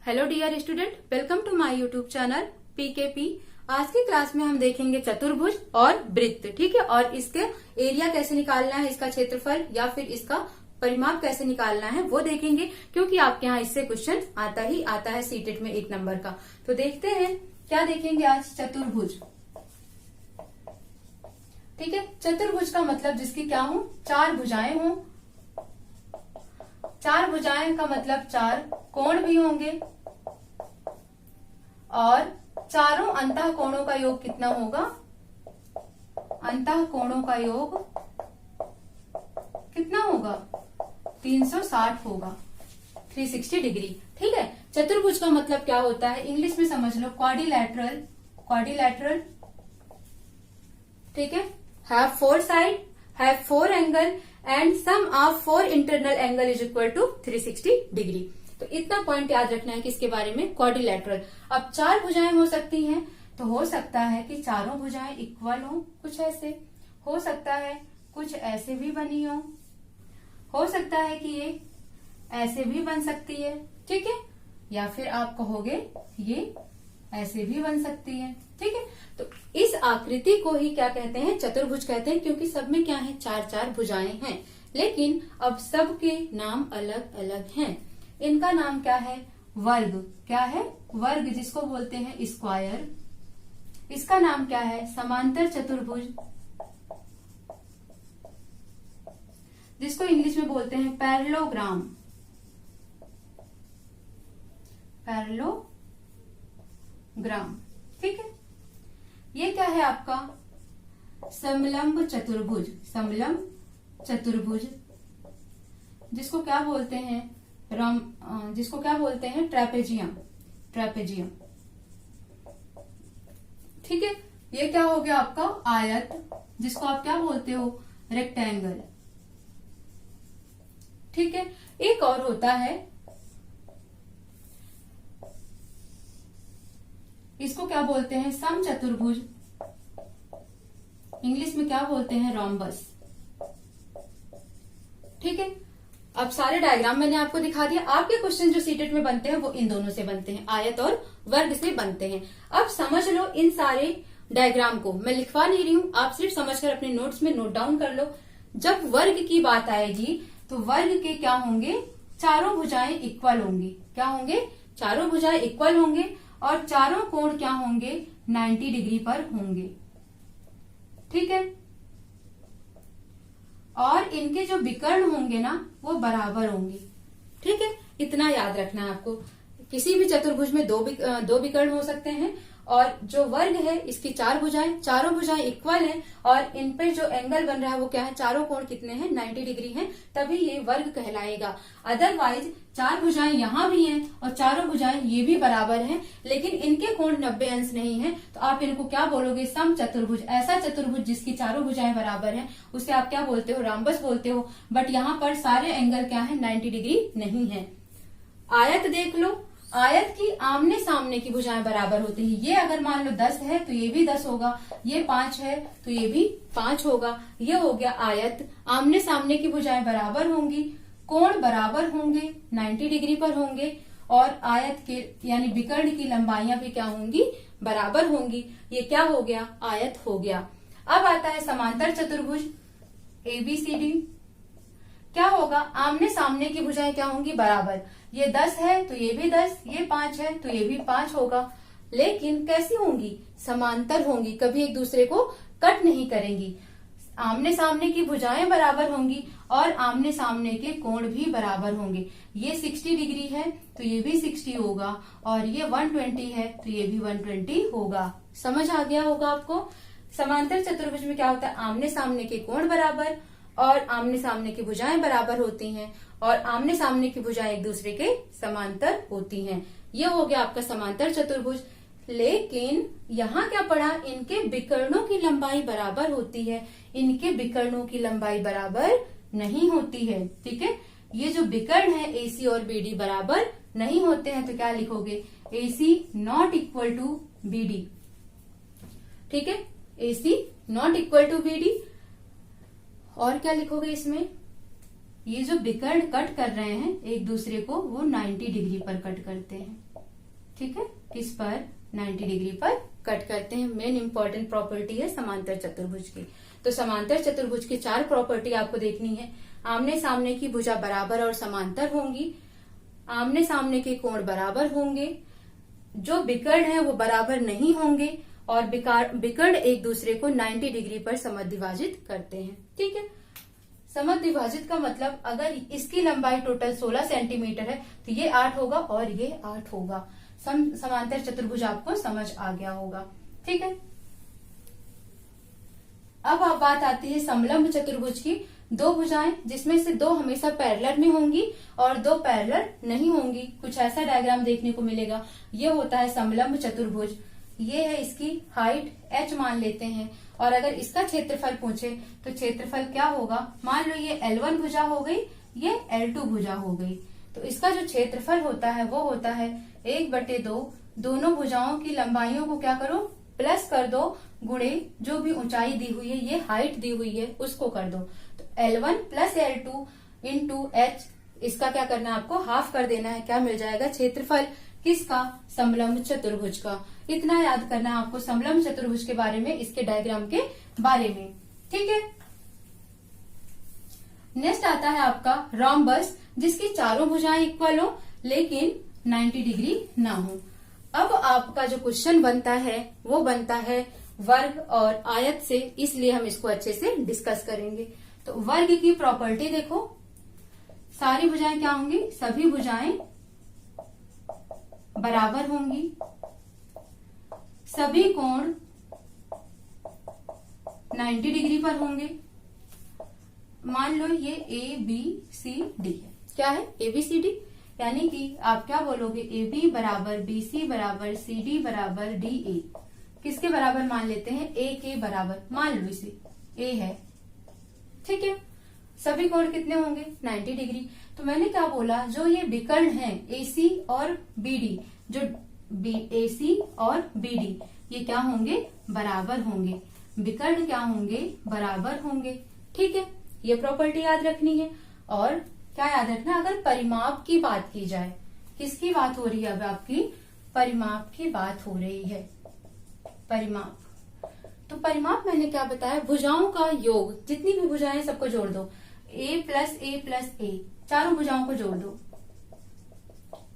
Hello dear student, welcome to my YouTube channel PKP. आज की class में हम देखेंगे चतुर्भुज और वृत्त। ठीक है, और इसके एरिया कैसे निकालना है, इसका क्षेत्रफल या फिर इसका परिमाप कैसे निकालना है वो देखेंगे, क्योंकि आपके यहाँ इससे क्वेश्चन आता ही आता है सीटेट में 1 नंबर का। तो देखते हैं क्या देखेंगे आज। चतुर्भुज, ठीक है। चतुर्भुज का मतलब जिसकी क्या हो, 4 भुजाएं हों। 4 भुजाएं का मतलब 4 कोण भी होंगे और चारों अंतः कोणों का योग कितना होगा, अंतः कोणों का योग कितना होगा, 360 होगा, 360 डिग्री। ठीक है। चतुर्भुज का मतलब क्या होता है, इंग्लिश में समझ लो, क्वाड्रिलैटरल। क्वाड्रिलैटरल, ठीक है। Have 4 side, have 4 angle and sum of 4 internal angle is equal to 360 degree. तो इतना पॉइंट याद रखना है किसके बारे में, क्वाड्रिलैटरल। अब 4 भुजाएं हो सकती हैं, तो हो सकता है कि चारों भुजाएं इक्वल हो, कुछ ऐसे हो सकता है, कुछ ऐसे भी बनी हो सकता है कि ये ऐसे भी बन सकती है, ठीक है, या फिर आप कहोगे ये ऐसे भी बन सकती है। ठीक है। तो इस आकृति को ही क्या कहते हैं, चतुर्भुज कहते हैं, क्योंकि सब में क्या है, 4-4 भुजाएं हैं। लेकिन अब सबके नाम अलग अलग हैं। इनका नाम क्या है, वर्ग। क्या है, वर्ग, जिसको बोलते हैं स्क्वायर। इसका नाम क्या है, समांतर चतुर्भुज, जिसको इंग्लिश में बोलते हैं पैरेललोग्राम। पैरेललोग्राम, ठीक है। ये क्या है आपका, समलंब चतुर्भुज। समलंब चतुर्भुज, जिसको क्या बोलते हैं, जिसको क्या बोलते हैं, ट्रेपेजियम। ट्रेपेजियम, ठीक है। ये क्या हो गया आपका, आयत, जिसको आप क्या बोलते हो, रेक्टेंगल। ठीक है। एक और होता है, इसको क्या बोलते हैं, समचतुर्भुज। इंग्लिश में क्या बोलते हैं, रोम्बस। ठीक है। अब सारे डायग्राम मैंने आपको दिखा दिया। आपके क्वेश्चन जो सीटेट में बनते हैं वो इन दोनों से बनते हैं, आयत और वर्ग से बनते हैं। अब समझ लो इन सारे डायग्राम को, मैं लिखवा नहीं रही हूं, आप सिर्फ समझकर अपने नोट्स में नोट डाउन कर लो। जब वर्ग की बात आएगी तो वर्ग के क्या होंगे, चारों भुजाएं इक्वल होंगी। क्या होंगे, चारों भुजाएं इक्वल होंगे और चारों कोण क्या होंगे, 90 डिग्री पर होंगे। ठीक है। और इनके जो विकर्ण होंगे ना वो बराबर होंगे। ठीक है। इतना याद रखना है आपको। किसी भी चतुर्भुज में दो विकर्ण हो सकते हैं, और जो वर्ग है इसकी 4 भुजाएं, चारों भुजाएं इक्वल हैं और इन पे जो एंगल बन रहा है वो क्या है, चारों कोण कितने हैं, 90 डिग्री हैं, तभी ये वर्ग कहलाएगा। अदरवाइज 4 भुजाएं यहाँ भी हैं और चारों भुजाएं ये भी बराबर हैं, लेकिन इनके कोण 90 अंश नहीं है, तो आप इनको क्या बोलोगे, सम चतुर्भुज। ऐसा चतुर्भुज जिसकी चारों भुजाएं बराबर हैं उसे आप क्या बोलते हो, रोम्बस बोलते हो। बट यहाँ पर सारे एंगल क्या है, 90 डिग्री नहीं है। आयत देख लो, आयत की आमने सामने की भुजाएं बराबर होती है। ये अगर मान लो 10 है तो ये भी 10 होगा, ये 5 है तो ये भी 5 होगा। ये हो गया आयत, आमने सामने की भुजाएं बराबर होंगी, कोण बराबर होंगे, 90 डिग्री पर होंगे, और आयत के यानी विकर्ण की लंबाइयां भी क्या होंगी, बराबर होंगी। ये क्या हो गया, आयत हो गया। अब आता है समांतर चतुर्भुज, ABCD। क्या होगा, आमने सामने की भुजाएं क्या होंगी, बराबर। ये 10 है तो ये भी 10, ये 5 है तो ये भी 5 होगा। लेकिन कैसी होंगी, समांतर होंगी, कभी एक दूसरे को कट नहीं करेंगी। आमने सामने की भुजाएं बराबर होंगी और आमने सामने के कोण भी बराबर होंगे। ये 60 डिग्री है तो ये भी 60 होगा, और ये 120 है तो ये भी 120 होगा। समझ आ गया होगा आपको। समांतर चतुर्भुज में क्या होता है, आमने सामने के कोण बराबर और आमने सामने की भुजाएं बराबर होती हैं, और आमने सामने की भुजाएं एक दूसरे के समांतर होती हैं। ये हो गया आपका समांतर चतुर्भुज। लेकिन यहाँ क्या पढ़ा, इनके विकर्णों की लंबाई बराबर होती है, इनके विकर्णों की लंबाई बराबर नहीं होती है। ठीक है। ये जो विकर्ण है AC और BD बराबर नहीं होते हैं, तो क्या लिखोगे, AC not equal to BD। ठीक है, AC not equal to BD। और क्या लिखोगे इसमें, ये जो विकर्ण कट कर रहे हैं एक दूसरे को, वो 90 डिग्री पर कट करते हैं। ठीक है, किस पर, 90 डिग्री पर कट करते हैं। मेन इंपॉर्टेंट प्रॉपर्टी है समांतर चतुर्भुज की। तो समांतर चतुर्भुज की 4 प्रॉपर्टी आपको देखनी है। आमने सामने की भुजा बराबर और समांतर होंगी, आमने सामने के कोण बराबर होंगे, जो विकर्ण है वो बराबर नहीं होंगे, और विकर्ण एक दूसरे को 90 डिग्री पर समद्विभाजित करते हैं। ठीक है, समद्विभाजित का मतलब अगर इसकी लंबाई टोटल 16 सेंटीमीटर है तो ये 8 होगा और ये 8 होगा। समांतर चतुर्भुज आपको समझ आ गया होगा। ठीक है, अब आप बात आती है समलंब चतुर्भुज की। 2 भुजाएं जिसमें से 2 हमेशा पैरेलल में होंगी और 2 पैरेलल नहीं होंगी। कुछ ऐसा डायग्राम देखने को मिलेगा। ये होता है समलंब चतुर्भुज। ये है इसकी हाइट h मान लेते हैं, और अगर इसका क्षेत्रफल पूछे तो क्षेत्रफल क्या होगा। मान लो ये L1 भुजा हो गई, ये L2 भुजा हो गई, तो इसका जो क्षेत्रफल होता है वो होता है 1/2। दोनों भुजाओं की लंबाइयों को क्या करो, प्लस कर दो, गुणे जो भी ऊंचाई दी हुई है, ये हाइट दी हुई है, उसको कर दो। तो L1 plus L2 into h, इसका क्या करना है आपको, हाफ कर देना है। क्या मिल जाएगा, क्षेत्रफल किसका, समलंब चतुर्भुज का। इतना याद करना है आपको समलंब चतुर्भुज के बारे में, इसके डायग्राम के बारे में। ठीक है, नेक्स्ट आता है आपका रोम्बस, जिसकी चारों भुजाएं इक्वल हो लेकिन 90 डिग्री ना हो। अब आपका जो क्वेश्चन बनता है वो बनता है वर्ग और आयत से, इसलिए हम इसको अच्छे से डिस्कस करेंगे। तो वर्ग की प्रॉपर्टी देखो, सारी भुजाएं क्या होंगी, सभी भुजाएं बराबर होंगी, सभी कोण 90 डिग्री पर होंगे। मान लो ये ABCD है, क्या है ABCD, यानी कि आप क्या बोलोगे, AB बराबर BC बराबर CD बराबर DA। किसके बराबर मान लेते हैं, A के बराबर मान लो, इसे A है। ठीक है, सभी कोण कितने होंगे, 90 डिग्री। तो मैंने क्या बोला, जो ये विकर्ण है AC और BD, जो AC और BD, ये क्या होंगे, बराबर होंगे। विकर्ण क्या होंगे, बराबर होंगे। ठीक है, ये प्रॉपर्टी याद रखनी है। और क्या याद रखना, अगर परिमाप की बात की जाए, किसकी बात हो रही है, अब आपकी परिमाप की बात हो रही है। परिमाप, तो परिमाप मैंने क्या बताया, भुजाओं का योग, जितनी भी भुजाएं सबको जोड़ दो, A प्लस A, चारों भुजाओं को जोड़ दो,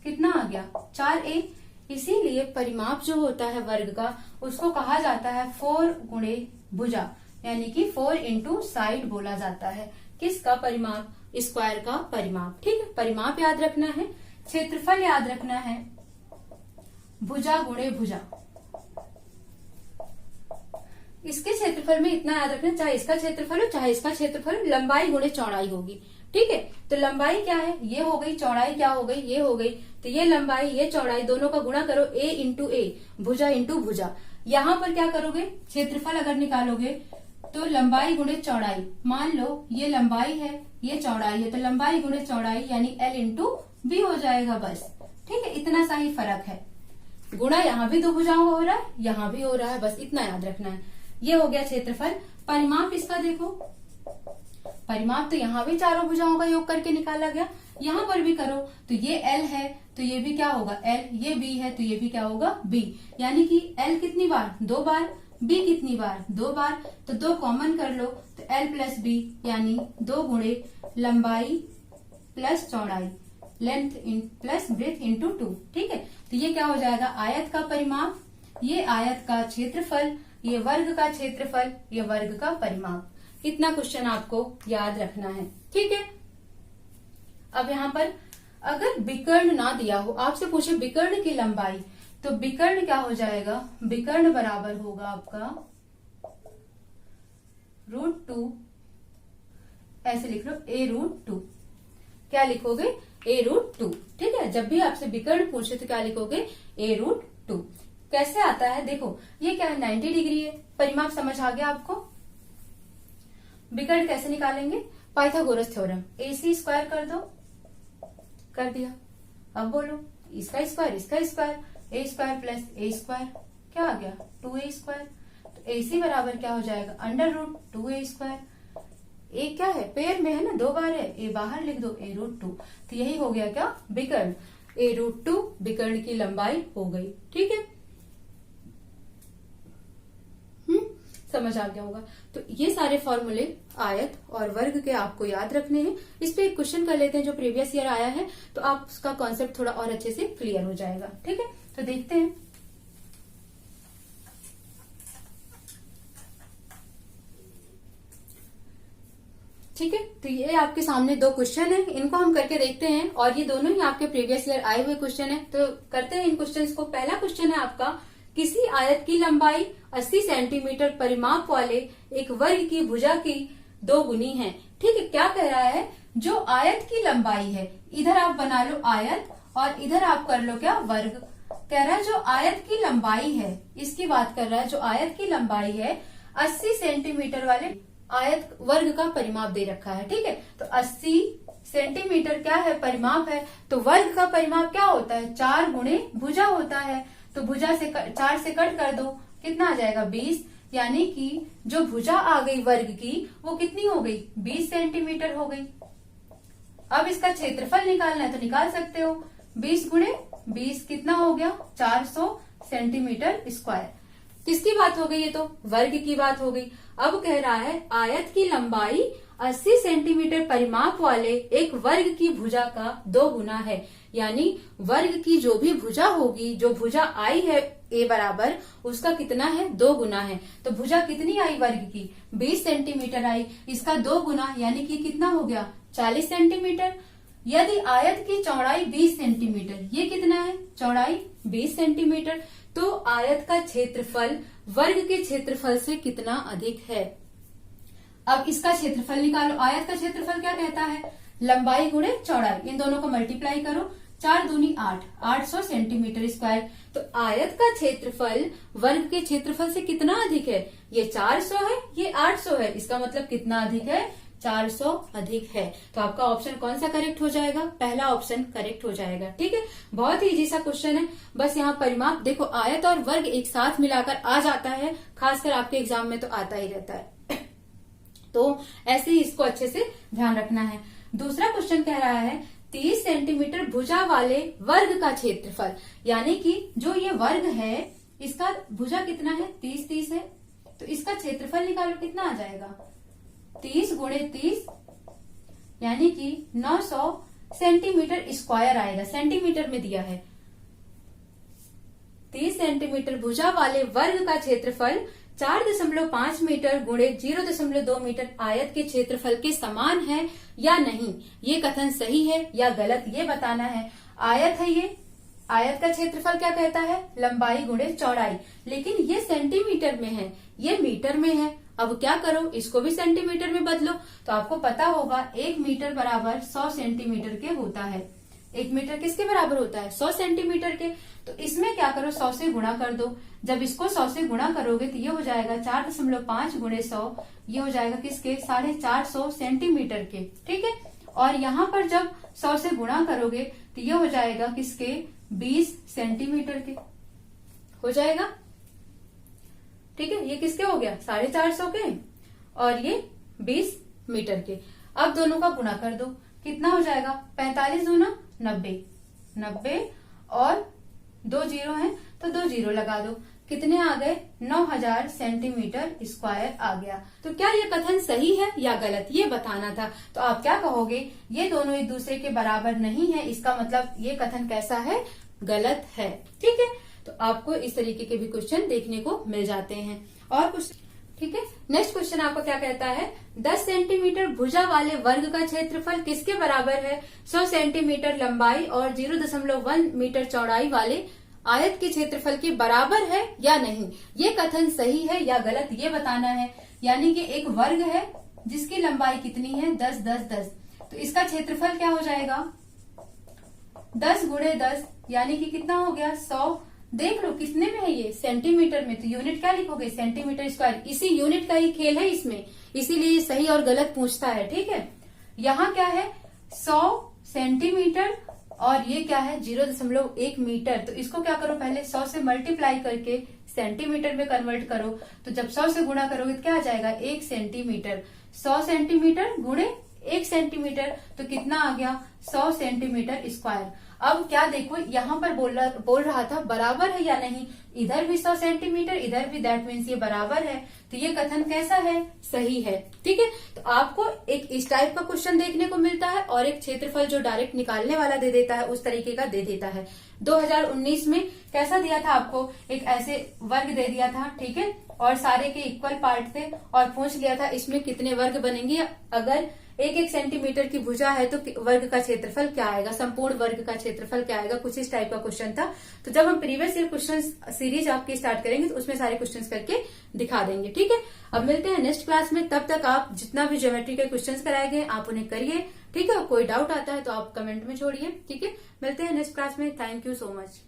कितना आ गया, 4A। इसीलिए परिमाप जो होता है वर्ग का, उसको कहा जाता है 4 गुणे भुजा, यानी कि 4 इंटू साइड बोला जाता है। किसका परिमाप, स्क्वायर का परिमाप। ठीक है, परिमाप याद रखना है, क्षेत्रफल याद रखना है, भुजा गुणे भुजा। इसके क्षेत्रफल में इतना याद रखना, चाहे इसका क्षेत्रफल हो चाहे इसका क्षेत्रफल हो, लंबाई गुणे चौड़ाई होगी। ठीक है, तो लंबाई क्या है, ये हो गई, चौड़ाई क्या हो गई, ये हो गई। तो ये लंबाई ये चौड़ाई दोनों का गुणा करो, A इंटू A, भुजा इंटू भुजा। यहाँ पर क्या करोगे, क्षेत्रफल अगर निकालोगे तो लंबाई गुणे चौड़ाई, मान लो ये लंबाई है ये चौड़ाई है, तो लंबाई गुणे चौड़ाई यानी L इंटू B हो जाएगा बस। ठीक है, इतना सा ही फर्क है। गुणा यहाँ भी 2 भुजाओं का हो रहा है, यहाँ भी हो रहा है, बस इतना याद रखना है। ये हो गया क्षेत्रफल। परिमाप इसका देखो, परिमाप तो यहाँ भी चारों भुजाओं का योग करके निकाला गया, यहाँ पर भी करो। तो ये L है तो ये भी क्या होगा L, ये B है तो ये भी क्या होगा B, यानी कि L कितनी बार, 2 बार, B कितनी बार, 2 बार, तो 2 कॉमन कर लो, तो L प्लस B यानी 2 गुणे लंबाई प्लस चौड़ाई, लेंथ प्लस ब्रेथ इंटू 2। ठीक है, तो ये क्या हो जाएगा, आयत का परिमाप, ये आयत का क्षेत्रफल, ये वर्ग का क्षेत्रफल, ये वर्ग का परिमाप। इतना क्वेश्चन आपको याद रखना है। ठीक है, अब यहाँ पर अगर विकर्ण ना दिया हो, आपसे पूछे विकर्ण की लंबाई, तो विकर्ण क्या हो जाएगा, विकर्ण बराबर होगा आपका √2, ऐसे लिख लो A√2। क्या लिखोगे, A√2। ठीक है, जब भी आपसे विकर्ण पूछे तो क्या लिखोगे, A√2। कैसे आता है देखो, ये क्या है, 90 डिग्री है। परिमाप समझ आ गया आपको। विकर्ण कैसे निकालेंगे, पाइथागोरस थ्योरम, AC स्क्वायर कर दो, कर दिया। अब बोलो, इसका square, A square plus A square, क्या आ गया, 2A स्क्वायर। तो AC बराबर क्या हो जाएगा, √2A स्क्वायर। A क्या है, पेयर में है ना, 2 बार है, A बाहर लिख दो, A√2। तो यही हो गया क्या, विकर्ण। a√2 विकर्ण की लंबाई हो गई। ठीक है, समझ आ गया होगा। तो ये सारे फॉर्मूले आयत और वर्ग के आपको याद रखने हैं। इस पे एक क्वेश्चन कर लेते हैं जो प्रीवियस ईयर आया है, तो आप उसका कॉन्सेप्ट थोड़ा और अच्छे से क्लियर हो जाएगा। ठीक है, तो देखते हैं। ठीक है, तो ये आपके सामने दो क्वेश्चन है, इनको हम करके देखते हैं, और ये दोनों ही आपके प्रीवियस ईयर आए हुए क्वेश्चन है। तो करते हैं इन क्वेश्चंस को। पहला क्वेश्चन है आपका, किसी आयत की लंबाई 80 सेंटीमीटर परिमाप वाले एक वर्ग की भुजा की 2 गुनी है। ठीक है, क्या कह रहा है, जो आयत की लंबाई है, इधर आप बना लो आयत और इधर आप कर लो क्या, वर्ग। कह रहा है जो आयत की लंबाई है, इसकी बात कर रहा है, जो आयत की लंबाई है 80 सेंटीमीटर वाले आयत वर्ग का परिमाप दे रखा है। ठीक है, तो 80 सेंटीमीटर क्या है, परिमाप है, तो वर्ग का परिमाप क्या होता है, 4 गुणे भुजा होता है। तो भुजा से 4 से कट कर दो, कितना आ जाएगा, 20। यानी कि जो भुजा आ गई वर्ग की वो कितनी हो गई, 20 सेंटीमीटर हो गई। अब इसका क्षेत्रफल निकालना है तो निकाल सकते हो, 20 गुणे 20 कितना हो गया, 400 सेंटीमीटर स्क्वायर। किसकी बात हो गई, ये तो वर्ग की बात हो गई। अब कह रहा है आयत की लंबाई 80 सेंटीमीटर परिमाप वाले एक वर्ग की भुजा का 2 गुना है। यानी वर्ग की जो भी भुजा होगी, जो भुजा आई है a बराबर, उसका कितना है, 2 गुना है। तो भुजा कितनी आई वर्ग की, 20 सेंटीमीटर आई, इसका 2 गुना यानी कि कितना हो गया, 40 सेंटीमीटर। यदि आयत की चौड़ाई 20 सेंटीमीटर, ये कितना है, चौड़ाई 20 सेंटीमीटर, तो आयत का क्षेत्रफल वर्ग के क्षेत्रफल से कितना अधिक है। अब इसका क्षेत्रफल निकालो। आयत का क्षेत्रफल क्या कहता है, लंबाई गुणे चौड़ाई, इन दोनों को मल्टीप्लाई करो, 4 दूनी 8, 800 सेंटीमीटर स्क्वायर। तो आयत का क्षेत्रफल वर्ग के क्षेत्रफल से कितना अधिक है, ये 400 है, ये 800 है, इसका मतलब कितना अधिक है, 400 अधिक है। तो आपका ऑप्शन कौन सा करेक्ट हो जाएगा, पहला ऑप्शन करेक्ट हो जाएगा। ठीक है, बहुत ही इजी सा क्वेश्चन है। बस यहाँ परिमाप देखो, आयत और वर्ग एक साथ मिलाकर आ जाता है, खासकर आपके एग्जाम में तो आता ही रहता है। तो ऐसे ही इसको अच्छे से ध्यान रखना है। दूसरा क्वेश्चन कह रहा है 30 सेंटीमीटर भुजा वाले वर्ग का क्षेत्रफल, यानी कि जो ये वर्ग है इसका भुजा कितना है, 30 है, तो इसका क्षेत्रफल निकालो, कितना आ जाएगा, 30 गुणे 30 यानी कि 900 सेंटीमीटर स्क्वायर आएगा, सेंटीमीटर में दिया है। 30 सेंटीमीटर भुजा वाले वर्ग का क्षेत्रफल 4.5 मीटर गुणे 0.2 मीटर आयत के क्षेत्रफल के समान है या नहीं, ये कथन सही है या गलत, ये बताना है। आयत है ये, आयत का क्षेत्रफल क्या कहता है, लंबाई गुणे चौड़ाई, लेकिन ये सेंटीमीटर में है, ये मीटर में है। अब क्या करो, इसको भी सेंटीमीटर में बदलो, तो आपको पता होगा 1 मीटर बराबर 100 सेंटीमीटर के होता है। 1 मीटर किसके बराबर होता है, 100 सेंटीमीटर के। तो इसमें क्या करो, 100 से गुणा कर दो। जब इसको 100 से गुणा करोगे तो ये हो जाएगा 4.5 गुणे 100, ये हो जाएगा किसके, 450 सेंटीमीटर के। ठीक है, और यहाँ पर जब 100 से गुणा करोगे तो ये हो जाएगा किसके, 20 सेंटीमीटर के हो जाएगा। ठीक है, ये किसके हो गया, 450 के, और ये 20 मीटर के। अब दोनों का गुणा कर दो, कितना हो जाएगा, 45 दूना 90, 90 और 2 जीरो है तो 2 जीरो लगा दो, कितने आ गए, 9000 सेंटीमीटर स्क्वायर आ गया। तो क्या ये कथन सही है या गलत, ये बताना था। तो आप क्या कहोगे, ये दोनों एक दूसरे के बराबर नहीं है, इसका मतलब ये कथन कैसा है, गलत है। ठीक है, तो आपको इस तरीके के भी क्वेश्चन देखने को मिल जाते हैं। और कुछ, ठीक है, नेक्स्ट क्वेश्चन आपको क्या कहता है, 10 सेंटीमीटर भुजा वाले वर्ग का क्षेत्रफल किसके बराबर है, 100 सेंटीमीटर लंबाई और 0.1 मीटर चौड़ाई वाले आयत के क्षेत्रफल के बराबर है या नहीं, ये कथन सही है या गलत, ये बताना है। यानी कि एक वर्ग है जिसकी लंबाई कितनी है, 10 10 10, तो इसका क्षेत्रफल क्या हो जाएगा, 10 गुणे 10 यानी कि कितना हो गया, 100। देख लो कितने में है ये, सेंटीमीटर में, तो यूनिट क्या लिखोगे, सेंटीमीटर स्क्वायर। इसी यूनिट का ही खेल है इसमें, इसीलिए ये सही और गलत पूछता है। ठीक है, यहाँ क्या है, 100 सेंटीमीटर और ये क्या है, 0.1 मीटर। तो इसको क्या करो, पहले 100 से मल्टीप्लाई करके सेंटीमीटर में कन्वर्ट करो। तो जब 100 से गुणा करोगे तो क्या आ जाएगा, 1 सेंटीमीटर। 100 सेंटीमीटर गुणे 1 सेंटीमीटर तो कितना आ गया 100 सेंटीमीटर स्क्वायर। अब क्या देखो यहाँ पर बोल रहा था बराबर है या नहीं, इधर भी 100 सेंटीमीटर इधर भी, दैट मीन्स ये बराबर है, तो ये कथन कैसा है, सही है। ठीक है, तो आपको एक इस टाइप का क्वेश्चन देखने को मिलता है और एक क्षेत्रफल जो डायरेक्ट निकालने वाला दे देता है उस तरीके का दे देता है। 2019 में कैसा दिया था आपको, एक ऐसे वर्ग दे दिया था, ठीक है, और सारे के इक्वल पार्ट थे और पूछ लिया था इसमें कितने वर्ग बनेंगे, अगर 1-1 सेंटीमीटर की भुजा है तो वर्ग का क्षेत्रफल क्या आएगा, संपूर्ण वर्ग का क्षेत्रफल क्या आएगा, कुछ इस टाइप का क्वेश्चन था। तो जब हम प्रीवियस ईयर क्वेश्चन सीरीज आपकी स्टार्ट करेंगे तो उसमें सारे क्वेश्चंस करके दिखा देंगे। ठीक है, अब मिलते हैं नेक्स्ट क्लास में, तब तक आप जितना भी ज्योमेट्री के क्वेश्चंस कराए गए आप उन्हें करिए। ठीक है, कोई डाउट आता है तो आप कमेंट में छोड़िए। ठीक है, मिलते हैं नेक्स्ट क्लास में। Thank you so much.